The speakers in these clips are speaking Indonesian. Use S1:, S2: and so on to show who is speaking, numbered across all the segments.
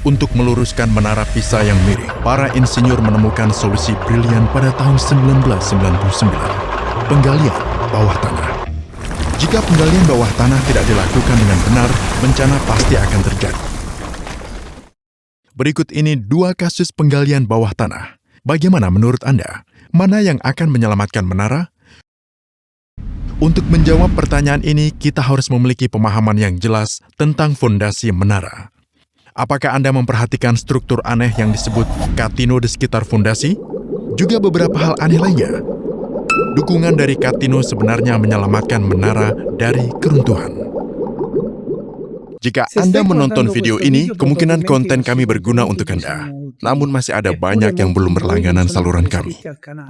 S1: Untuk meluruskan menara Pisa yang miring, para insinyur menemukan solusi brilian pada tahun 1999. Penggalian bawah tanah. Jika penggalian bawah tanah tidak dilakukan dengan benar, bencana pasti akan terjadi. Berikut ini 2 kasus penggalian bawah tanah. Bagaimana menurut Anda? Mana yang akan menyelamatkan menara? Untuk menjawab pertanyaan ini, kita harus memiliki pemahaman yang jelas tentang fondasi menara. Apakah Anda memperhatikan struktur aneh yang disebut Catino di sekitar fondasi? Juga beberapa hal aneh lainnya. Dukungan dari Catino sebenarnya menyelamatkan menara dari keruntuhan. Jika Anda menonton video ini, kemungkinan konten kami berguna untuk Anda. Namun masih ada banyak yang belum berlangganan saluran kami.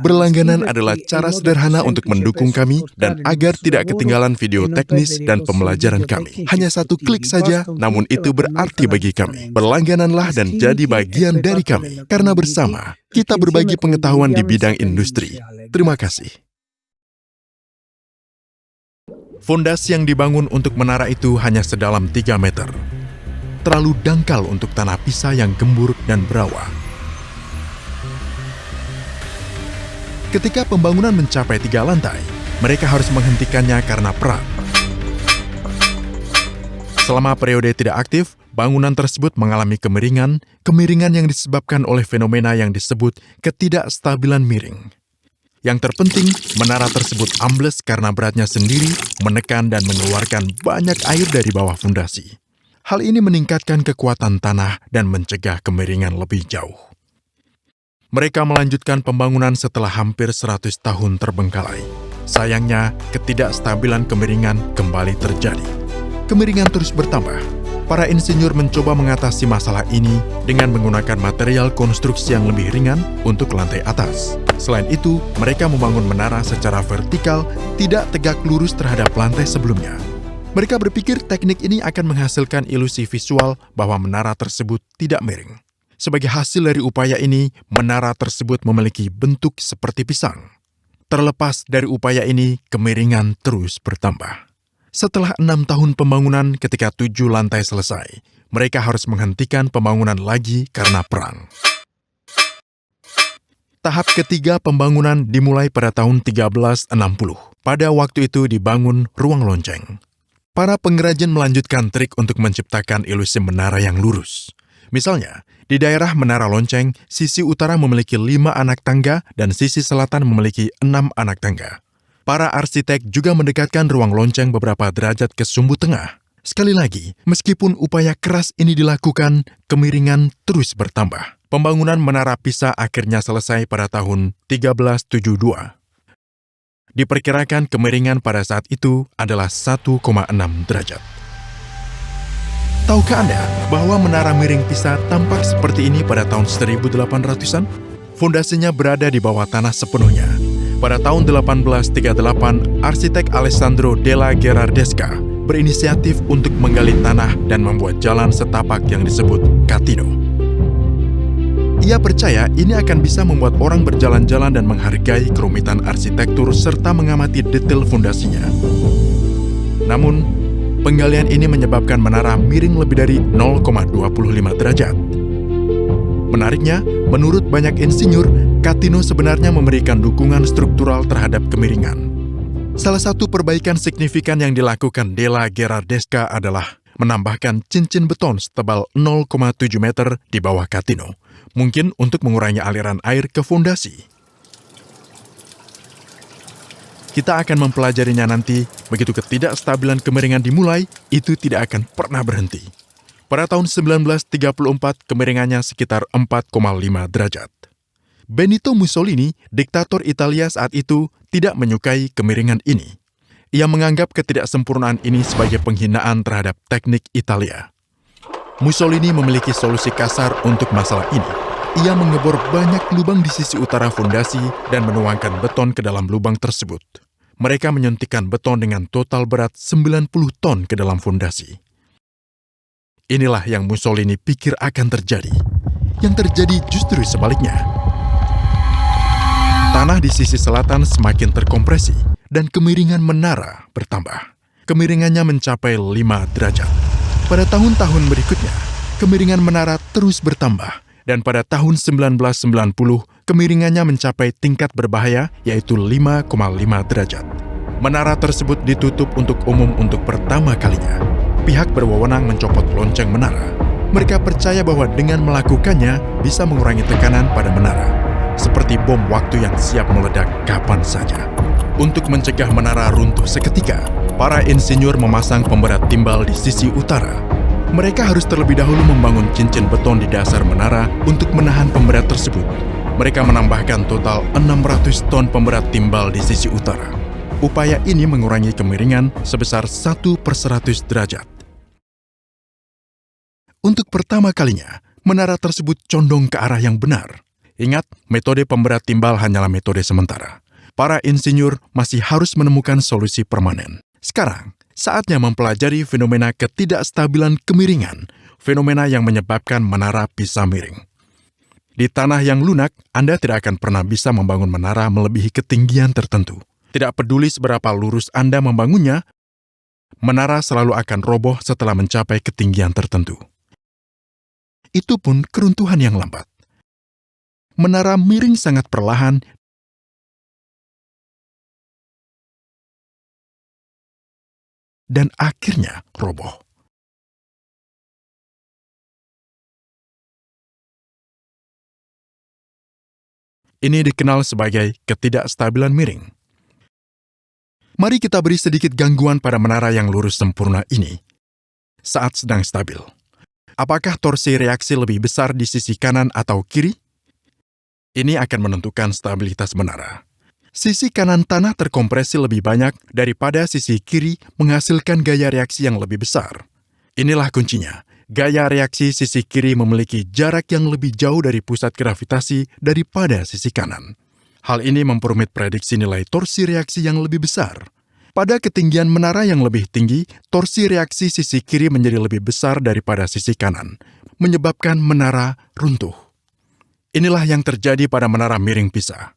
S1: Berlangganan adalah cara sederhana untuk mendukung kami dan agar tidak ketinggalan video teknis dan pembelajaran kami. Hanya 1 klik saja, namun itu berarti bagi kami. Berlanggananlah dan jadi bagian dari kami. Karena bersama, kita berbagi pengetahuan di bidang industri. Terima kasih. Fondasi yang dibangun untuk menara itu hanya sedalam 3 meter. Terlalu dangkal untuk tanah Pisa yang gembur dan berawa. Ketika pembangunan mencapai 3 lantai, mereka harus menghentikannya karena perang. Selama periode tidak aktif, bangunan tersebut mengalami kemiringan yang disebabkan oleh fenomena yang disebut ketidakstabilan miring. Yang terpenting, menara tersebut ambles karena beratnya sendiri menekan dan mengeluarkan banyak air dari bawah fondasi. Hal ini meningkatkan kekuatan tanah dan mencegah kemiringan lebih jauh. Mereka melanjutkan pembangunan setelah hampir 100 tahun terbengkalai. Sayangnya, ketidakstabilan kemiringan kembali terjadi. Kemiringan terus bertambah. Para insinyur mencoba mengatasi masalah ini dengan menggunakan material konstruksi yang lebih ringan untuk lantai atas. Selain itu, mereka membangun menara secara vertikal, tidak tegak lurus terhadap lantai sebelumnya. Mereka berpikir teknik ini akan menghasilkan ilusi visual bahwa menara tersebut tidak miring. Sebagai hasil dari upaya ini, menara tersebut memiliki bentuk seperti pisang. Terlepas dari upaya ini, kemiringan terus bertambah. Setelah 6 tahun pembangunan, ketika 7 lantai selesai, mereka harus menghentikan pembangunan lagi karena perang. Tahap ketiga pembangunan dimulai pada tahun 1360. Pada waktu itu dibangun ruang lonceng. Para pengrajin melanjutkan trik untuk menciptakan ilusi menara yang lurus. Misalnya, di daerah menara lonceng, sisi utara memiliki 5 anak tangga dan sisi selatan memiliki 6 anak tangga. Para arsitek juga mendekatkan ruang lonceng beberapa derajat ke sumbu tengah. Sekali lagi, meskipun upaya keras ini dilakukan, kemiringan terus bertambah. Pembangunan menara Pisa akhirnya selesai pada tahun 1372. Diperkirakan kemiringan pada saat itu adalah 1,6 derajat. Tahukah Anda bahwa menara miring Pisa tampak seperti ini pada tahun 1800-an? Fondasinya berada di bawah tanah sepenuhnya. Pada tahun 1838, arsitek Alessandro della Gherardesca berinisiatif untuk menggali tanah dan membuat jalan setapak yang disebut Catino. Ia percaya ini akan bisa membuat orang berjalan-jalan dan menghargai kerumitan arsitektur serta mengamati detail fondasinya. Namun, penggalian ini menyebabkan menara miring lebih dari 0,25 derajat. Menariknya, menurut banyak insinyur, Catino sebenarnya memberikan dukungan struktural terhadap kemiringan. Salah satu perbaikan signifikan yang dilakukan della Gherardesca adalah menambahkan cincin beton setebal 0,7 meter di bawah Catino, mungkin untuk mengurangi aliran air ke fondasi. Kita akan mempelajarinya nanti, begitu ketidakstabilan kemiringan dimulai, itu tidak akan pernah berhenti. Pada tahun 1934, kemiringannya sekitar 4,5 derajat. Benito Mussolini, diktator Italia saat itu, tidak menyukai kemiringan ini. Ia menganggap ketidaksempurnaan ini sebagai penghinaan terhadap teknik Italia. Mussolini memiliki solusi kasar untuk masalah ini. Ia mengebor banyak lubang di sisi utara fondasi dan menuangkan beton ke dalam lubang tersebut. Mereka menyuntikkan beton dengan total berat 90 ton ke dalam fondasi. Inilah yang Mussolini pikir akan terjadi. Yang terjadi justru sebaliknya. Tanah di sisi selatan semakin terkompresi dan kemiringan menara bertambah. Kemiringannya mencapai 5 derajat. Pada tahun-tahun berikutnya, kemiringan menara terus bertambah, dan pada tahun 1990, kemiringannya mencapai tingkat berbahaya, yaitu 5,5 derajat. Menara tersebut ditutup untuk umum untuk pertama kalinya. Pihak berwenang mencopot lonceng menara. Mereka percaya bahwa dengan melakukannya bisa mengurangi tekanan pada menara, seperti bom waktu yang siap meledak kapan saja. Untuk mencegah menara runtuh seketika, para insinyur memasang pemberat timbal di sisi utara. Mereka harus terlebih dahulu membangun cincin beton di dasar menara untuk menahan pemberat tersebut. Mereka menambahkan total 600 ton pemberat timbal di sisi utara. Upaya ini mengurangi kemiringan sebesar 1/100 derajat. Untuk pertama kalinya, menara tersebut condong ke arah yang benar. Ingat, metode pemberat timbal hanyalah metode sementara. Para insinyur masih harus menemukan solusi permanen. Sekarang, saatnya mempelajari fenomena ketidakstabilan kemiringan, fenomena yang menyebabkan menara bisa miring. Di tanah yang lunak, Anda tidak akan pernah bisa membangun menara melebihi ketinggian tertentu. Tidak peduli seberapa lurus Anda membangunnya, menara selalu akan roboh setelah mencapai ketinggian tertentu. Itu pun keruntuhan yang lambat. Menara miring sangat perlahan dan akhirnya roboh. Ini dikenal sebagai ketidakstabilan miring. Mari kita beri sedikit gangguan pada menara yang lurus sempurna ini saat sedang stabil. Apakah torsi reaksi lebih besar di sisi kanan atau kiri? Ini akan menentukan stabilitas menara. Sisi kanan tanah terkompresi lebih banyak daripada sisi kiri menghasilkan gaya reaksi yang lebih besar. Inilah kuncinya. Gaya reaksi sisi kiri memiliki jarak yang lebih jauh dari pusat gravitasi daripada sisi kanan. Hal ini memperumit prediksi nilai torsi reaksi yang lebih besar. Pada ketinggian menara yang lebih tinggi, torsi reaksi sisi kiri menjadi lebih besar daripada sisi kanan, menyebabkan menara runtuh. Inilah yang terjadi pada menara miring Pisa.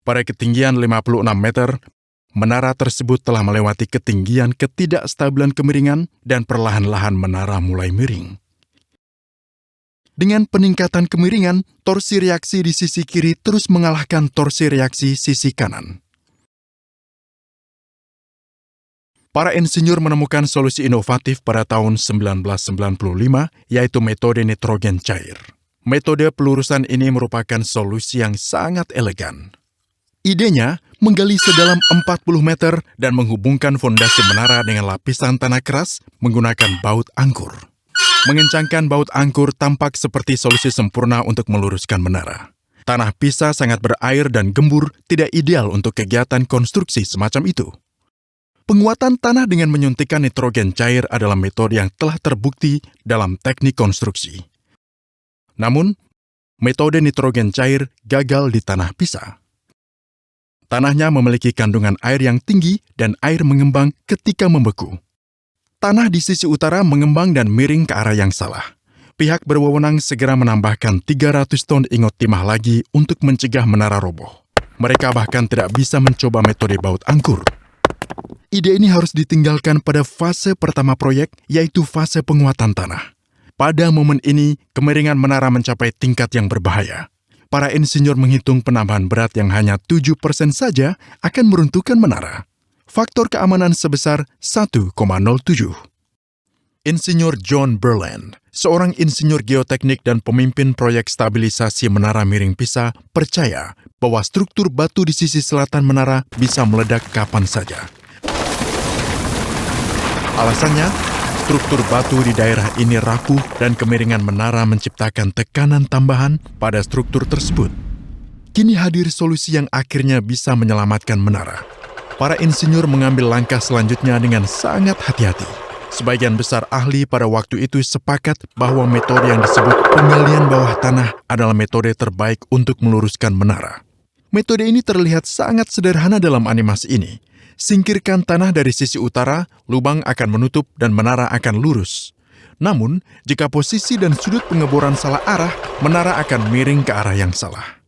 S1: Pada ketinggian 56 meter, menara tersebut telah melewati ketinggian ketidakstabilan kemiringan dan perlahan-lahan menara mulai miring. Dengan peningkatan kemiringan, torsi reaksi di sisi kiri terus mengalahkan torsi reaksi sisi kanan. Para insinyur menemukan solusi inovatif pada tahun 1995, yaitu metode nitrogen cair. Metode pelurusan ini merupakan solusi yang sangat elegan. Idenya menggali sedalam 40 meter dan menghubungkan fondasi menara dengan lapisan tanah keras menggunakan baut angkur. Mengencangkan baut angkur tampak seperti solusi sempurna untuk meluruskan menara. Tanah Pisa sangat berair dan gembur, tidak ideal untuk kegiatan konstruksi semacam itu. Penguatan tanah dengan menyuntikkan nitrogen cair adalah metode yang telah terbukti dalam teknik konstruksi. Namun, metode nitrogen cair gagal di tanah Pisa. Tanahnya memiliki kandungan air yang tinggi dan air mengembang ketika membeku. Tanah di sisi utara mengembang dan miring ke arah yang salah. Pihak berwenang segera menambahkan 300 ton ingot timah lagi untuk mencegah menara roboh. Mereka bahkan tidak bisa mencoba metode baut angkur. Ide ini harus ditinggalkan pada fase pertama proyek, yaitu fase penguatan tanah. Pada momen ini, kemiringan menara mencapai tingkat yang berbahaya. Para insinyur menghitung penambahan berat yang hanya 7% saja akan meruntuhkan menara. Faktor keamanan sebesar 1,07. Insinyur John Berland, seorang insinyur geoteknik dan pemimpin proyek stabilisasi menara miring Pisa, percaya bahwa struktur batu di sisi selatan menara bisa meledak kapan saja. Alasannya, struktur batu di daerah ini rapuh dan kemiringan menara menciptakan tekanan tambahan pada struktur tersebut. Kini hadir solusi yang akhirnya bisa menyelamatkan menara. Para insinyur mengambil langkah selanjutnya dengan sangat hati-hati. Sebagian besar ahli pada waktu itu sepakat bahwa metode yang disebut penggalian bawah tanah adalah metode terbaik untuk meluruskan menara. Metode ini terlihat sangat sederhana dalam animasi ini. Singkirkan tanah dari sisi utara, lubang akan menutup dan menara akan lurus. Namun, jika posisi dan sudut pengeboran salah arah, menara akan miring ke arah yang salah.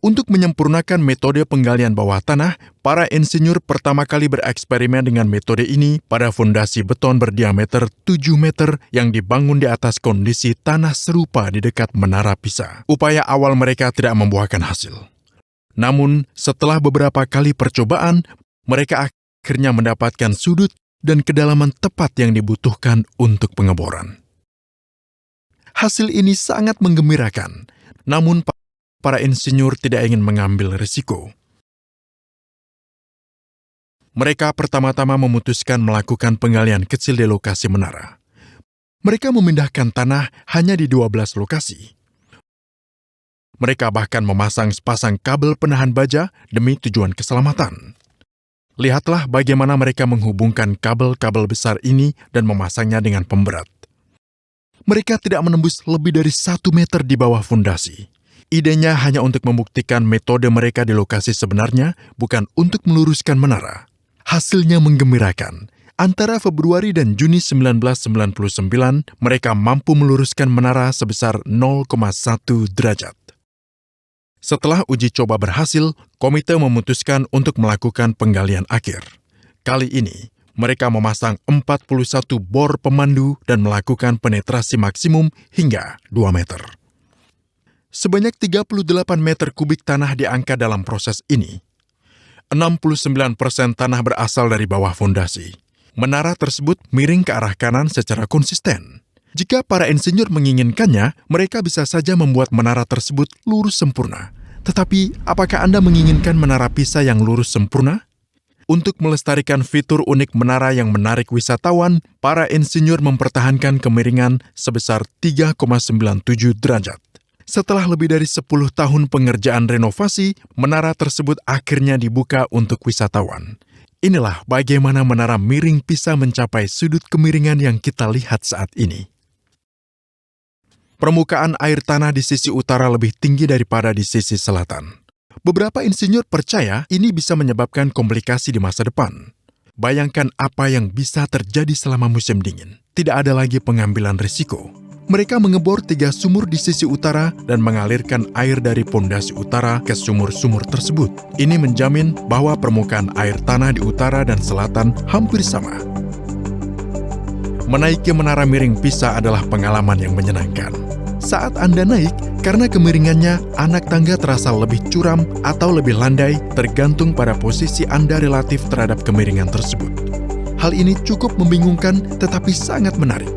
S1: Untuk menyempurnakan metode penggalian bawah tanah, para insinyur pertama kali bereksperimen dengan metode ini pada fondasi beton berdiameter 7 meter yang dibangun di atas kondisi tanah serupa di dekat Menara Pisa. Upaya awal mereka tidak membuahkan hasil. Namun, setelah beberapa kali percobaan, mereka akhirnya mendapatkan sudut dan kedalaman tepat yang dibutuhkan untuk pengeboran. Hasil ini sangat menggembirakan, namun para insinyur tidak ingin mengambil risiko. Mereka pertama-tama memutuskan melakukan penggalian kecil di lokasi menara. Mereka memindahkan tanah hanya di 12 lokasi. Mereka bahkan memasang sepasang kabel penahan baja demi tujuan keselamatan. Lihatlah bagaimana mereka menghubungkan kabel-kabel besar ini dan memasangnya dengan pemberat. Mereka tidak menembus lebih dari 1 meter di bawah fondasi. Idenya hanya untuk membuktikan metode mereka di lokasi sebenarnya, bukan untuk meluruskan menara. Hasilnya menggembirakan. Antara Februari dan Juni 1999, mereka mampu meluruskan menara sebesar 0,1 derajat. Setelah uji coba berhasil, komite memutuskan untuk melakukan penggalian akhir. Kali ini, mereka memasang 41 bor pemandu dan melakukan penetrasi maksimum hingga 2 meter. Sebanyak 38 meter kubik tanah diangkat dalam proses ini. 69% tanah berasal dari bawah fondasi. Menara tersebut miring ke arah kanan secara konsisten. Jika para insinyur menginginkannya, mereka bisa saja membuat menara tersebut lurus sempurna. Tetapi, apakah Anda menginginkan menara Pisa yang lurus sempurna? Untuk melestarikan fitur unik menara yang menarik wisatawan, para insinyur mempertahankan kemiringan sebesar 3,97 derajat. Setelah lebih dari 10 tahun pengerjaan renovasi, menara tersebut akhirnya dibuka untuk wisatawan. Inilah bagaimana menara miring Pisa mencapai sudut kemiringan yang kita lihat saat ini. Permukaan air tanah di sisi utara lebih tinggi daripada di sisi selatan. Beberapa insinyur percaya ini bisa menyebabkan komplikasi di masa depan. Bayangkan apa yang bisa terjadi selama musim dingin. Tidak ada lagi pengambilan risiko. Mereka mengebor 3 sumur di sisi utara dan mengalirkan air dari pondasi utara ke sumur-sumur tersebut. Ini menjamin bahwa permukaan air tanah di utara dan selatan hampir sama. Menaiki menara miring Pisa adalah pengalaman yang menyenangkan. Saat Anda naik, karena kemiringannya, anak tangga terasa lebih curam atau lebih landai tergantung pada posisi Anda relatif terhadap kemiringan tersebut. Hal ini cukup membingungkan tetapi sangat menarik.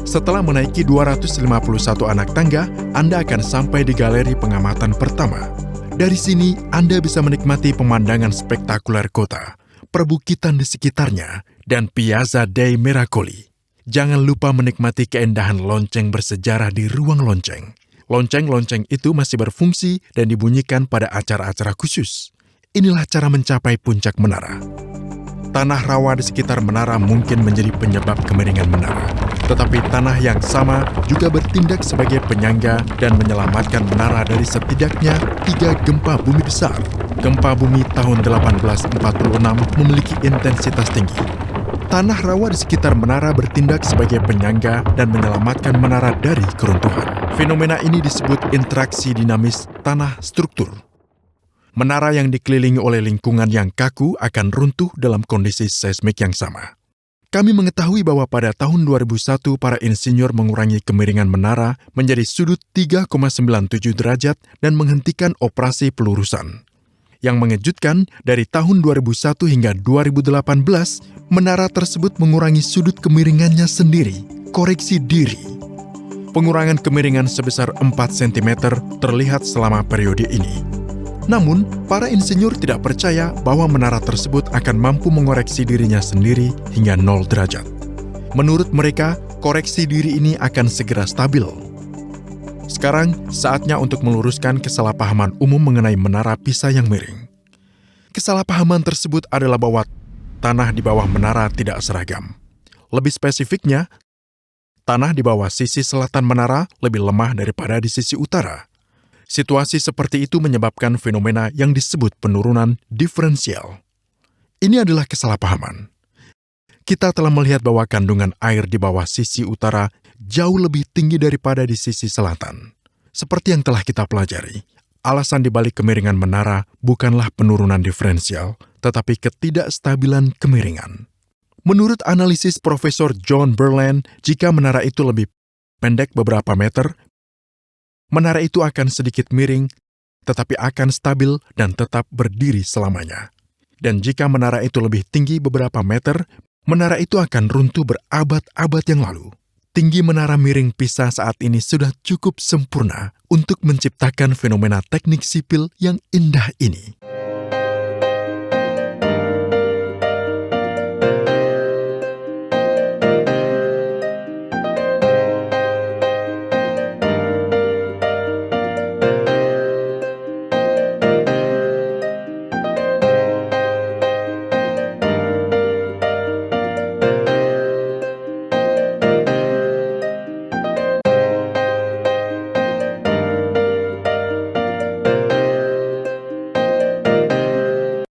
S1: Setelah menaiki 251 anak tangga, Anda akan sampai di galeri pengamatan pertama. Dari sini, Anda bisa menikmati pemandangan spektakuler kota, perbukitan di sekitarnya, dan Piazza dei Miracoli. Jangan lupa menikmati keindahan lonceng bersejarah di ruang lonceng. Lonceng-lonceng itu masih berfungsi dan dibunyikan pada acara-acara khusus. Inilah cara mencapai puncak menara. Tanah rawa di sekitar menara mungkin menjadi penyebab kemiringan menara. Tetapi tanah yang sama juga bertindak sebagai penyangga dan menyelamatkan menara dari setidaknya 3 gempa bumi besar. Gempa bumi tahun 1846 memiliki intensitas tinggi. Tanah rawa di sekitar menara bertindak sebagai penyangga dan menyelamatkan menara dari keruntuhan. Fenomena ini disebut interaksi dinamis tanah struktur. Menara yang dikelilingi oleh lingkungan yang kaku akan runtuh dalam kondisi seismik yang sama. Kami mengetahui bahwa pada tahun 2001 para insinyur mengurangi kemiringan menara menjadi sudut 3,97 derajat dan menghentikan operasi pelurusan. Yang mengejutkan, dari tahun 2001 hingga 2018, menara tersebut mengurangi sudut kemiringannya sendiri, koreksi diri. Pengurangan kemiringan sebesar 4 cm terlihat selama periode ini. Namun, para insinyur tidak percaya bahwa menara tersebut akan mampu mengoreksi dirinya sendiri hingga 0 derajat. Menurut mereka, koreksi diri ini akan segera stabil. Sekarang, saatnya untuk meluruskan kesalahpahaman umum mengenai menara Pisa yang miring. Kesalahpahaman tersebut adalah bahwa tanah di bawah menara tidak seragam. Lebih spesifiknya, tanah di bawah sisi selatan menara lebih lemah daripada di sisi utara. Situasi seperti itu menyebabkan fenomena yang disebut penurunan diferensial. Ini adalah kesalahpahaman. Kita telah melihat bahwa kandungan air di bawah sisi utara jauh lebih tinggi daripada di sisi selatan. Seperti yang telah kita pelajari, Alasan dibalik kemiringan menara bukanlah penurunan diferensial, tetapi ketidakstabilan kemiringan. Menurut analisis Profesor John Berland, jika menara itu lebih pendek beberapa meter, menara itu akan sedikit miring, tetapi akan stabil dan tetap berdiri selamanya. Dan jika menara itu lebih tinggi beberapa meter, menara itu akan runtuh berabad-abad yang lalu. Tinggi menara miring Pisa saat ini sudah cukup sempurna untuk menciptakan fenomena teknik sipil yang indah ini.